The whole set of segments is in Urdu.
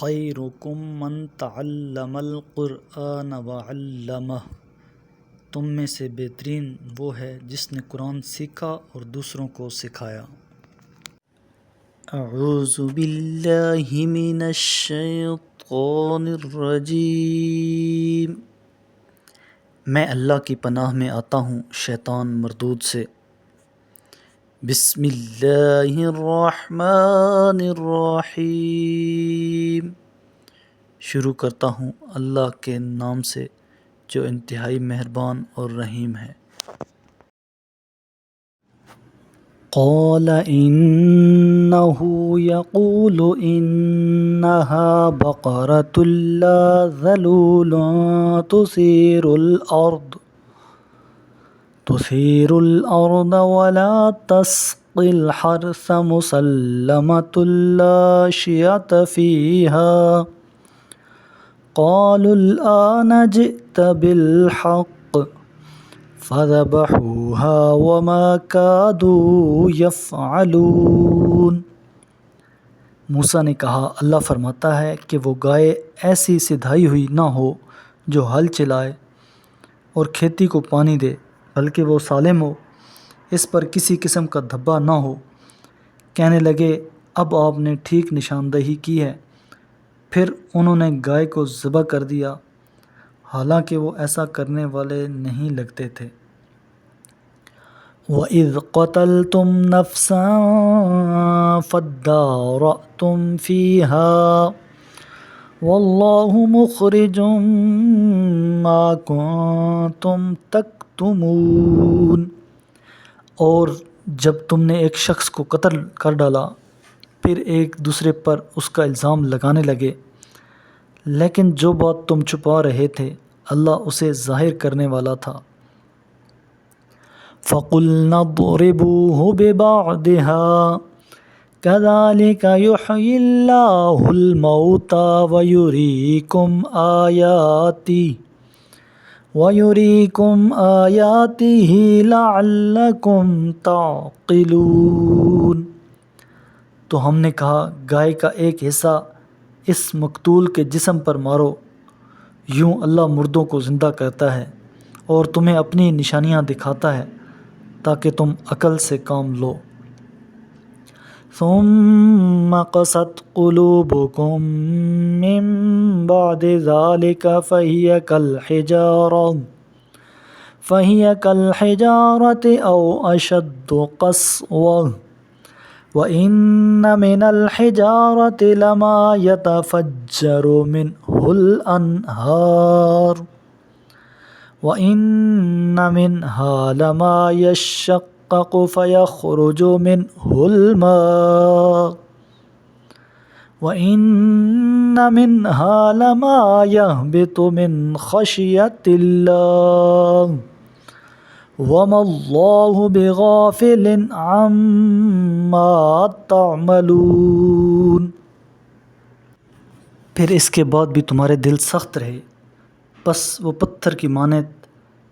خیرکم من تعلم القرآن وعلمہ، تم میں سے بہترین وہ ہے جس نے قرآن سیکھا اور دوسروں کو سکھایا۔ اعوذ باللہ من الشیطان الرجیم، میں اللہ کی پناہ میں آتا ہوں شیطان مردود سے۔ بسم اللہ الرحمن الرحیم، شروع کرتا ہوں اللہ کے نام سے جو انتہائی مہربان اور رحیم ہے۔ قال انہ یقول انہا بقرۃ لا ذلول تثیر الارض ولا تسقی الحرث مسلمۃ لا شیۃ فیہا، قالوا الآن جئت بالحق فذبحوها وما كادوا يفعلون۔ موسیٰ نے کہا اللہ فرماتا ہے کہ وہ گائے ایسی سدھائی ہوئی نہ ہو جو ہل چلائے اور کھیتی کو پانی دے، بلکہ وہ سالم ہو، اس پر کسی قسم کا دھبا نہ ہو۔ کہنے لگے اب آپ نے ٹھیک نشاندہی کی ہے۔ پھر انہوں نے گائے کو ذبح کر دیا، حالانکہ وہ ایسا کرنے والے نہیں لگتے تھے۔ وَإِذْ قَتَلْتُمْ نَفْسًا فَادَّارَأْتُمْ فِيهَا وَاللَّهُ مُخْرِجٌ مَا كُنتُمْ تَكْتُمُونَ، اور جب تم نے ایک شخص کو قتل کر ڈالا پھر ایک دوسرے پر اس کا الزام لگانے لگے، لیکن جو بات تم چھپا رہے تھے اللہ اسے ظاہر کرنے والا تھا۔ فَقُلْنَا اضْرِبُوهُ بِبَعْضِهَا كَذَلِكَ يُحْيِي اللَّهُ الْمَوْتَى وَيُرِيكُمْ آيَاتِهِ لَعَلَّكُمْ تَعْقِلُونَ۔ تو ہم نے کہا گائے کا ایک حصہ اس مقتول کے جسم پر مارو، یوں اللہ مردوں کو زندہ کرتا ہے اور تمہیں اپنی نشانیاں دکھاتا ہے تاکہ تم عقل سے کام لو۔ ثم قست قلوبكم من بعد ذلك فهي كالحجارة أو أشد قسوة، وإن من الحجارة لما يتفجر منه الأنهار وإن منها لما يشقق فيخرج منه الماء وإن منها لما يهبط من خشية الله وما الله بغافل عما تعملون۔ پھر اس کے بعد بھی تمہارے دل سخت رہے، بس وہ پتھر کی مانند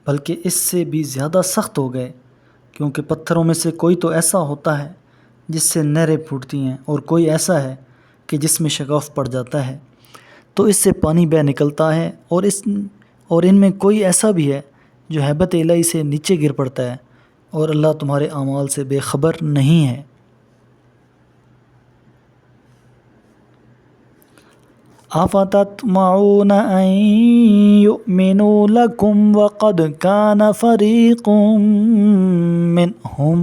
بلکہ اس سے بھی زیادہ سخت ہو گئے، کیونکہ پتھروں میں سے کوئی تو ایسا ہوتا ہے جس سے نہریں پھوٹتی ہیں اور کوئی ایسا ہے کہ جس میں شگاف پڑ جاتا ہے تو اس سے پانی بہہ نکلتا ہے، اور ان میں کوئی ایسا بھی ہے جو ہیبت الہی سے نیچے گر پڑتا ہے، اور اللہ تمہارے اعمال سے بے خبر نہیں ہے۔ أَفَتَطْمَعُونَ أَن يُؤْمِنُوا لَكُمْ وَقَدْ كَانَ فَرِيقٌ مِّنْهُمْ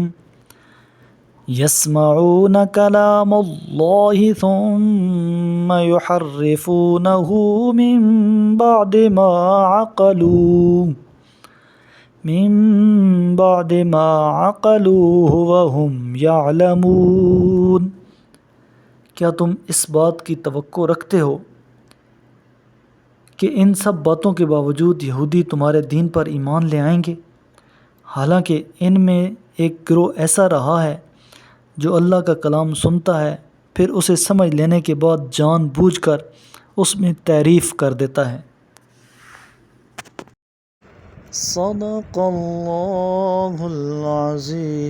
يَسْمَعُونَ كَلَامَ اللَّهِ ثُمَّ يُحَرِّفُونَهُ مِن بَعْدِ مَا عَقَلُوهُ وَهُمْ يَعْلَمُونَ۔ کیا تم اس بات کی توقع رکھتے ہو کہ ان سب باتوں کے باوجود یہودی تمہارے دین پر ایمان لے آئیں گے، حالانکہ ان میں ایک گروہ ایسا رہا ہے جو اللہ کا کلام سنتا ہے پھر اسے سمجھ لینے کے بعد جان بوجھ کر اس میں تعریف کر دیتا ہے۔ صدق اللہ العظیم۔